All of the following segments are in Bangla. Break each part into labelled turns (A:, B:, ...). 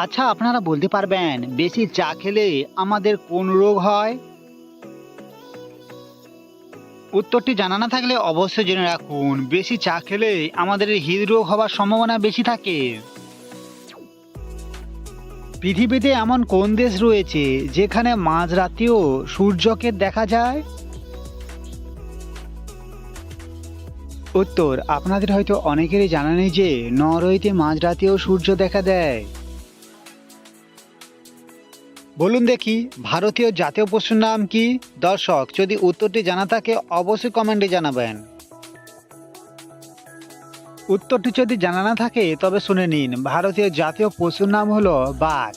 A: আচ্ছা, আপনারা বলতে পারবেন বেশি চা খেলে আমাদের কোন রোগ হয়? উত্তরটি জানা না থাকলে অবশ্যই জেনে রাখুন, বেশি চা খেলে আমাদের হৃদরোগ হওয়ার সম্ভাবনা বেশি থাকে। পৃথিবীতে এমন কোন দেশ রয়েছে যেখানে মাঝরাতেও সূর্যকে দেখা যায়? উত্তর, আপনাদের হয়তো অনেকেরই জানা নেই যে নরওয়েতে মাঝরাতেও সূর্য দেখা দেয়। বলুন দেখি, ভারতীয় জাতীয় পশুর নাম কি? দর্শক, যদি উত্তরটি জানা থাকে অবশ্যই কমেন্টে জানাবেন। উত্তরটি যদি জানা না থাকে তবে শুনে নিন, ভারতীয় জাতীয় পশুর নাম হলো বাঘ।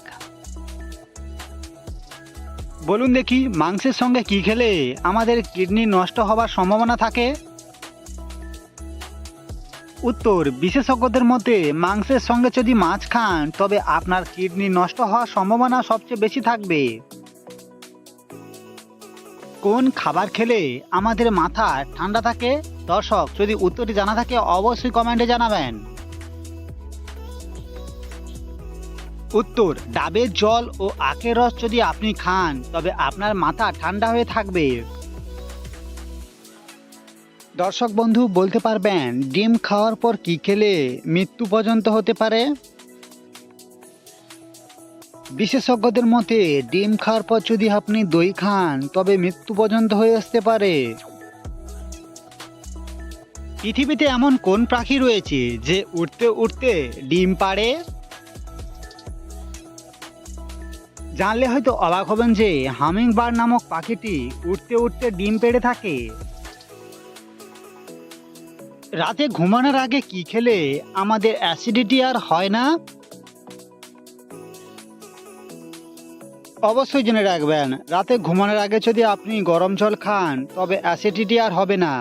A: বলুন দেখি, মাংসের সঙ্গে কি খেলে আমাদের কিডনি নষ্ট হওয়ার সম্ভাবনা থাকে? উত্তর, বিশেষজ্ঞদের মতে মাংসের সঙ্গে যদি মাছ খান তবে আপনার কিডনি নষ্ট হওয়ার সম্ভাবনা সবচেয়ে বেশি থাকবে। কোন খাবার খেলে আমাদের মাথা ঠান্ডা থাকে? দর্শক, যদি উত্তরটি জানা থাকে অবশ্যই কমেন্টে জানাবেন। উত্তর, ডাবের জল ও আখের রস যদি আপনি খান তবে আপনার মাথা ঠান্ডা হয়ে থাকবে। দর্শক বন্ধু, বলতে পারবেন ডিম খাওয়ার পর কি খেলে মৃত্যু পর্যন্ত হতে পারে? বিশেষজ্ঞদের মতে ডিম খাওয়ার পর যদি আপনি দই খান তবে মৃত্যু পর্যন্ত হয়ে আসতে পারে। পৃথিবীতে এমন কোন পাখি রয়েছে যে উড়তে উড়তে ডিম পাড়ে? জানলে হয়তো অবাক হবেন যে হামিং বার্ড নামক পাখিটি উড়তে উড়তে ডিম পেড়ে থাকে। রাতে ঘুমানোর আগে কি খেলে আমাদের অ্যাসিডিটি আর হয় না? অবশ্যই জেনে রাখবেন, রাতে ঘুমানোর আগে যদি আপনি গরম জল খান তবে অ্যাসিডিটি আর হবে না।